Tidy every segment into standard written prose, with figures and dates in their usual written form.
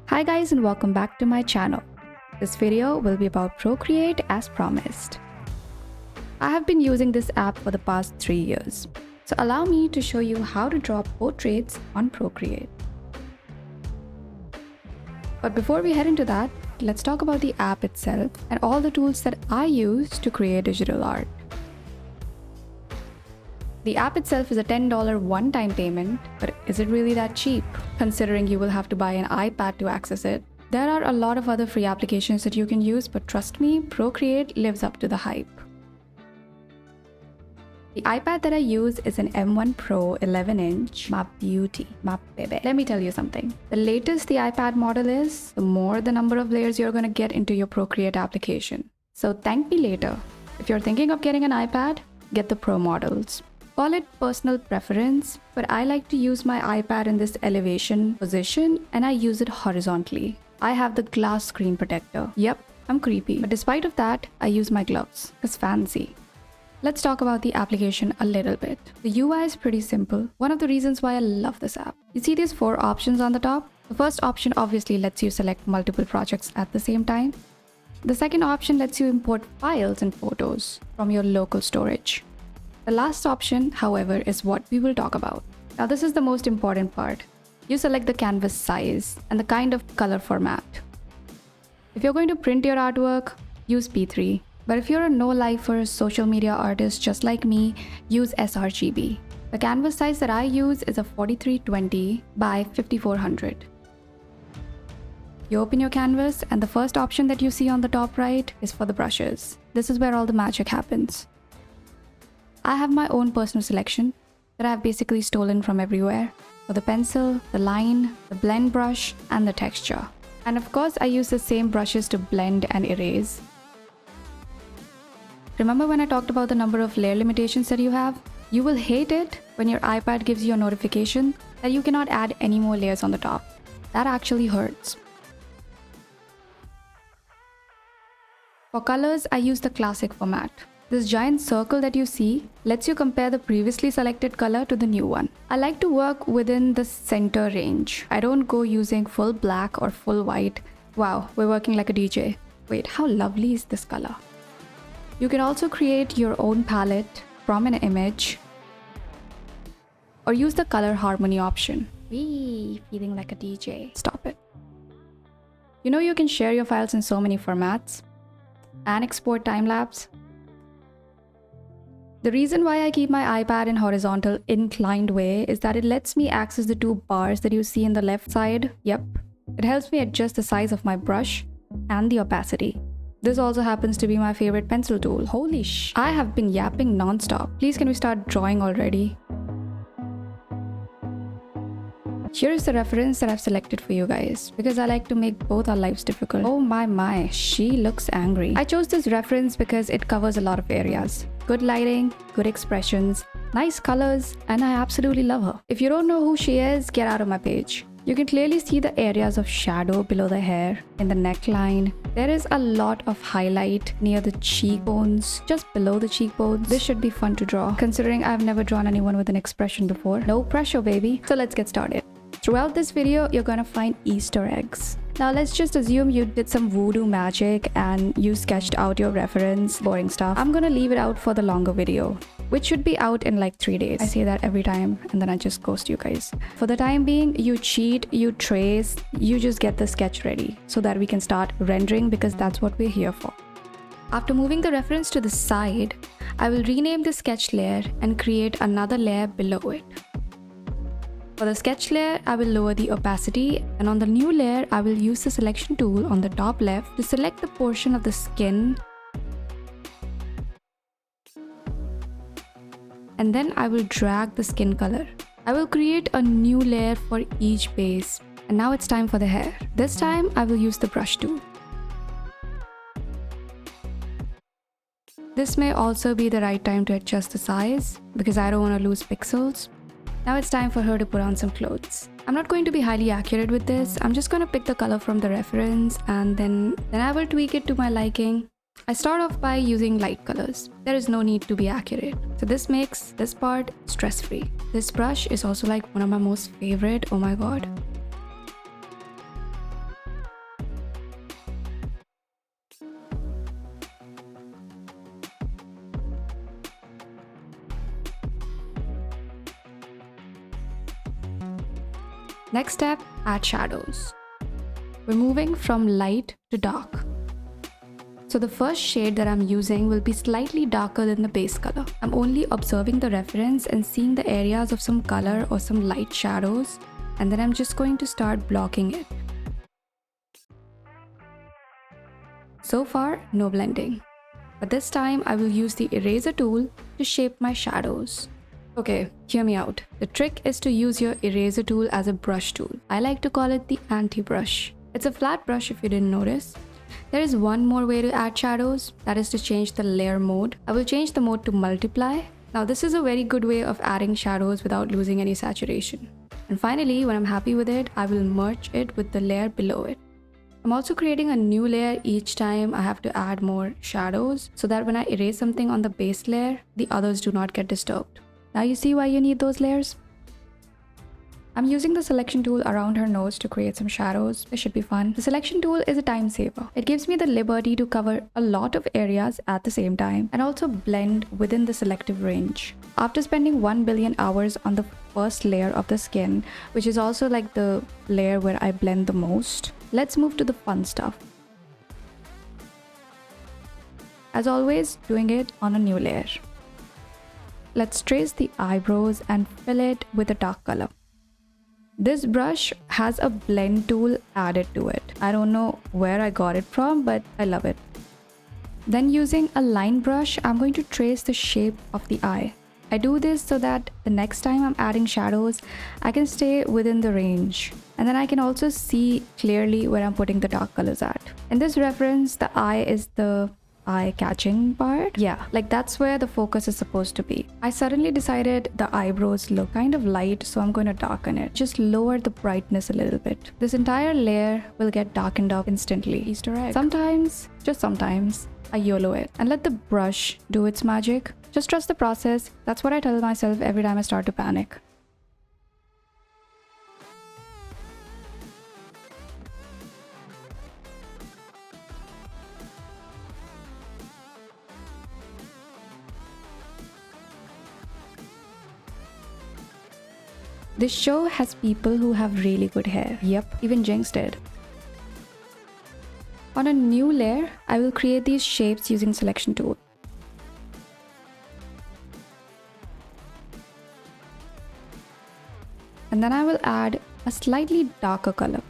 Hi guys and welcome back to my channel. This video will be about Procreate as promised. I have been using this app for the past 3 years, so allow me to show you how to draw portraits on Procreate. But before we head into that, let's talk about the app itself and all the tools that I use to create digital art. The app itself is a $10 one-time payment, but is it really that cheap? Considering you will have to buy an iPad to access it. There are a lot of other free applications that you can use, but trust me, Procreate lives up to the hype. The iPad that I use is an M1 Pro 11-inch Map Beauty, Map Baby. Let me tell you something. The latest the iPad model is, the more the number of layers you're going to get into your Procreate application. So thank me later. If you're thinking of getting an iPad, get the Pro models. Call it personal preference, but I like to use my iPad in this elevation position and I use it horizontally. I have the glass screen protector. Yep, I'm creepy. But despite of that, I use my gloves. It's fancy. Let's talk about the application a little bit. The UI is pretty simple. One of the reasons why I love this app. You see these 4 options on the top? The first option obviously lets you select multiple projects at the same time. The second option lets you import files and photos from your local storage. The last option, however, is what we will talk about. Now this is the most important part. You select the canvas size and the kind of color format. If you're going to print your artwork, use P3. But if you're a no-lifer social media artist just like me, use sRGB. The canvas size that I use is a 4320 by 5400. You open your canvas and the first option that you see on the top right is for the brushes. This is where all the magic happens. I have my own personal selection that I've basically stolen from everywhere. For the pencil, the line, the blend brush, and the texture. And of course, I use the same brushes to blend and erase. Remember when I talked about the number of layer limitations that you have? You will hate it when your iPad gives you a notification that you cannot add any more layers on the top. That actually hurts. For colors, I use the classic format. This giant circle that you see lets you compare the previously selected color to the new one. I like to work within the center range. I don't go using full black or full white. Wow, we're working like a DJ. Wait, how lovely is this color? You can also create your own palette from an image or use the color harmony option. Wee, feeling like a DJ. Stop it. You know you can share your files in so many formats and export time-lapse. The reason why I keep my iPad in horizontal inclined way is that it lets me access the 2 bars that you see in the left side. Yep. It helps me adjust the size of my brush and the opacity. This also happens to be my favorite pencil tool. Holy sh! I have been yapping non-stop. Please can we start drawing already? Here is the reference that I've selected for you guys because I like to make both our lives difficult. Oh my, she looks angry. I chose this reference because it covers a lot of areas. Good lighting, good expressions, nice colors, and I absolutely love her. If you don't know who she is, get out of my page. You can clearly see the areas of shadow below the hair, in the neckline. There is a lot of highlight near the cheekbones, just below the cheekbones. This should be fun to draw, considering I've never drawn anyone with an expression before. No pressure, baby. So let's get started. Throughout this video, you're gonna find Easter eggs. Now let's just assume you did some voodoo magic and you sketched out your reference, boring stuff. I'm gonna leave it out for the longer video, which should be out in like 3 days. I say that every time and then I just ghost you guys. For the time being, you cheat, you trace, you just get the sketch ready so that we can start rendering because that's what we're here for. After moving the reference to the side, I will rename the sketch layer and create another layer below it. For the sketch layer, I will lower the opacity, and on the new layer, I will use the selection tool on the top left to select the portion of the skin. And then I will drag the skin color. I will create a new layer for each base. And now it's time for the hair. This time, I will use the brush tool. This may also be the right time to adjust the size because I don't want to lose pixels. Now it's time for her to put on some clothes. I'm not going to be highly accurate with this. I'm just going to pick the color from the reference and then I will tweak it to my liking. I start off by using light colors. There is no need to be accurate. So this makes this part stress-free. This brush is also like one of my most favorite. Oh my god. Next step, add shadows. We're moving from light to dark. So the first shade that I'm using will be slightly darker than the base color. I'm only observing the reference and seeing the areas of some color or some light shadows, and then I'm just going to start blocking it. So far, no blending. But this time I will use the eraser tool to shape my shadows. Okay, hear me out. The trick is to use your eraser tool as a brush tool. I like to call it the anti-brush. It's a flat brush if you didn't notice. There is one more way to add shadows, that is to change the layer mode. I will change the mode to multiply. Now this is a very good way of adding shadows without losing any saturation. And finally, when I'm happy with it, I will merge it with the layer below it. I'm also creating a new layer each time I have to add more shadows so that when I erase something on the base layer, the others do not get disturbed. Now you see why you need those layers? I'm using the selection tool around her nose to create some shadows. This should be fun. The selection tool is a time saver. It gives me the liberty to cover a lot of areas at the same time and also blend within the selective range. After spending 1 billion hours on the first layer of the skin, which is also like the layer where I blend the most, let's move to the fun stuff. As always, doing it on a new layer. Let's trace the eyebrows and fill it with a dark color. This brush has a blend tool added to it. I don't know where I got it from, but I love it. Then using a line brush, I'm going to trace the shape of the eye. I do this so that the next time I'm adding shadows, I can stay within the range. And then I can also see clearly where I'm putting the dark colors at. In this reference, the eye is the eye-catching part. Yeah, like that's where the focus is supposed to be. I suddenly decided the eyebrows look kind of light, so I'm going to darken it. Just lower the brightness a little bit. This entire layer will get darkened up instantly. Easter egg. Sometimes, just sometimes, I YOLO it and let the brush do its magic. Just trust the process. That's what I tell myself every time I start to panic. This show has people who have really good hair. Yep, even Jinx did. On a new layer, I will create these shapes using selection tool. And then I will add a slightly darker color.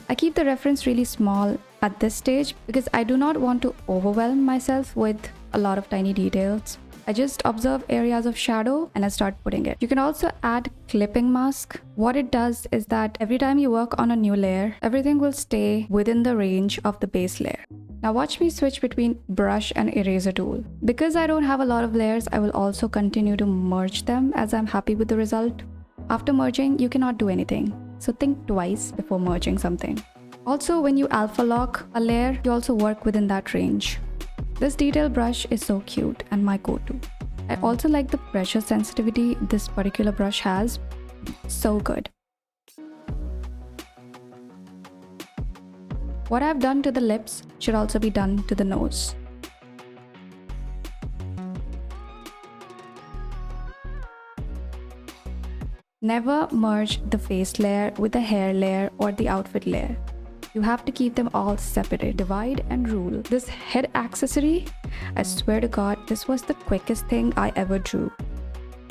I keep the reference really small at this stage because I do not want to overwhelm myself with a lot of tiny details. I just observe areas of shadow and I start putting it. You can also add clipping mask. What it does is that every time you work on a new layer, everything will stay within the range of the base layer. Now watch me switch between brush and eraser tool. Because I don't have a lot of layers, I will also continue to merge them as I'm happy with the result. After merging, you cannot do anything. So think twice before merging something. Also, when you alpha lock a layer, you also work within that range. This detail brush is so cute and my go-to. I also like the pressure sensitivity this particular brush has. So good. What I've done to the lips should also be done to the nose. Never merge the face layer with the hair layer or the outfit layer. You have to keep them all separate. Divide and rule. This head accessory, I swear to God, this was the quickest thing I ever drew.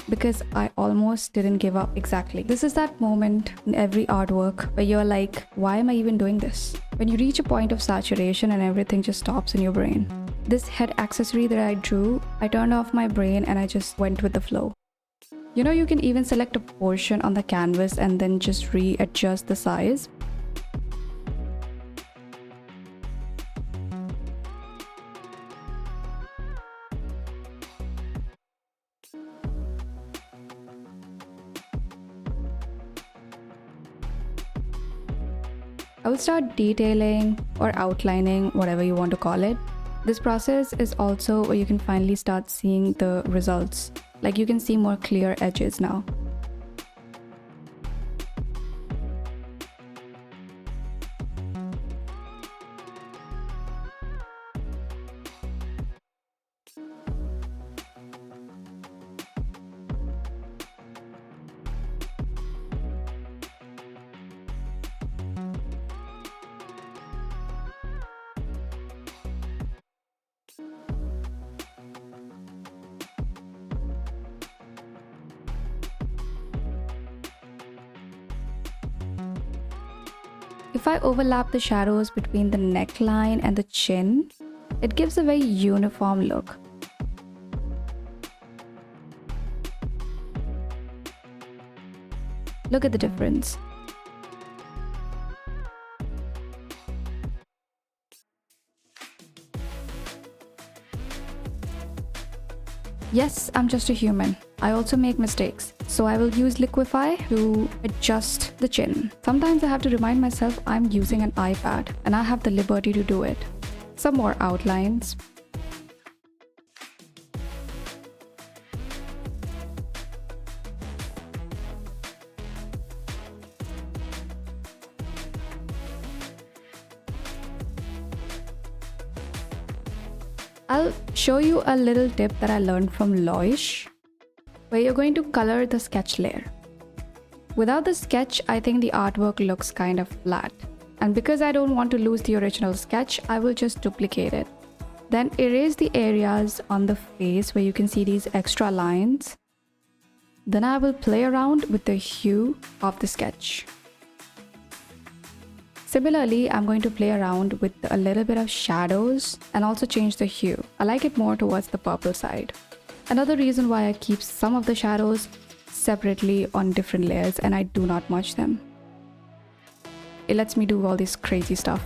Because I almost didn't give up exactly. This is that moment in every artwork where you're like, why am I even doing this? When you reach a point of saturation and everything just stops in your brain. This head accessory that I drew, I turned off my brain and I just went with the flow. You know, you can even select a portion on the canvas and then just readjust the size. I will start detailing or outlining, whatever you want to call it. This process is also where you can finally start seeing the results. Like you can see more clear edges now. If I overlap the shadows between the neckline and the chin, it gives a very uniform look. Look at the difference. Yes, I'm just a human. I also make mistakes. So I will use Liquify to adjust the chin. Sometimes I have to remind myself I'm using an iPad and I have the liberty to do it. Some more outlines. I'll show you a little tip that I learned from Loish, where you're going to color the sketch layer. Without the sketch, I think the artwork looks kind of flat. And because I don't want to lose the original sketch, I will just duplicate it. Then erase the areas on the face where you can see these extra lines. Then I will play around with the hue of the sketch. Similarly, I'm going to play around with a little bit of shadows and also change the hue. I like it more towards the purple side. Another reason why I keep some of the shadows separately on different layers and I do not merge them. It lets me do all this crazy stuff.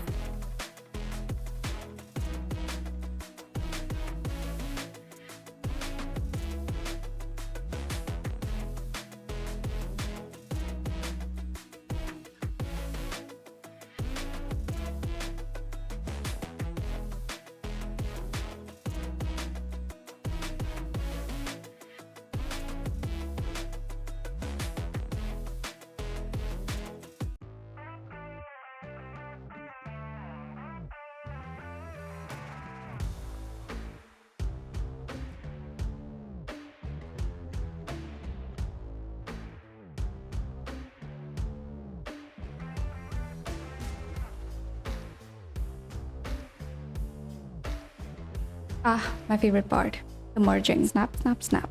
Ah, my favorite part, the merging. Snap, snap, snap.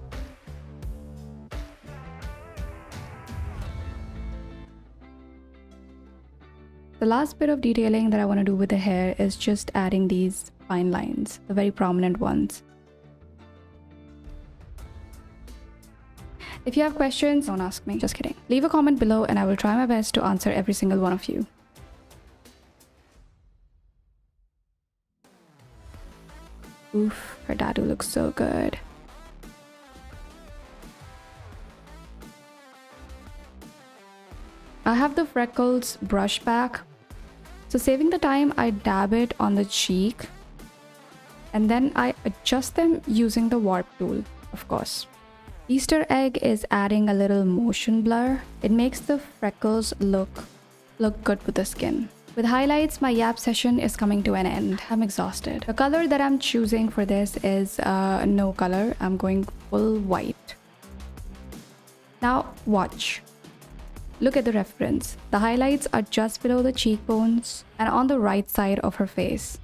The last bit of detailing that I want to do with the hair is just adding these fine lines, the very prominent ones. If you have questions, don't ask me. Just kidding. Leave a comment below and I will try my best to answer every single one of you. Oof, her tattoo looks so good. I have the freckles brush back. So saving the time, I dab it on the cheek. And then I adjust them using the warp tool, of course. Easter egg is adding a little motion blur. It makes the freckles look good with the skin. With highlights, my yap session is coming to an end. I'm exhausted. The color that I'm choosing for this is no color. I'm going full white. Now watch. Look at the reference. The highlights are just below the cheekbones and on the right side of her face.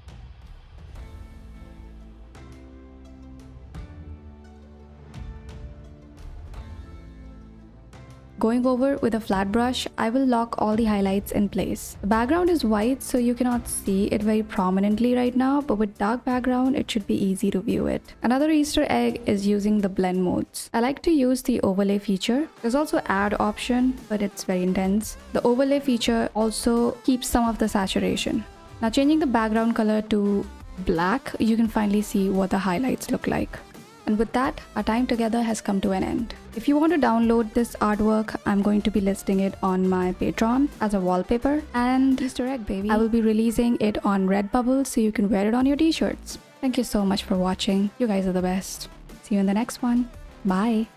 Going over with a flat brush, I will lock all the highlights in place. The background is white, so you cannot see it very prominently right now, but with dark background, it should be easy to view it. Another Easter egg is using the blend modes. I like to use the overlay feature. There's also add option, but it's very intense. The overlay feature also keeps some of the saturation. Now changing the background color to black, you can finally see what the highlights look like. And with that, our time together has come to an end. If you want to download this artwork, I'm going to be listing it on my Patreon as a wallpaper. And Easter egg, baby. I will be releasing it on Redbubble so you can wear it on your t-shirts. Thank you so much for watching. You guys are the best. See you in the next one. Bye.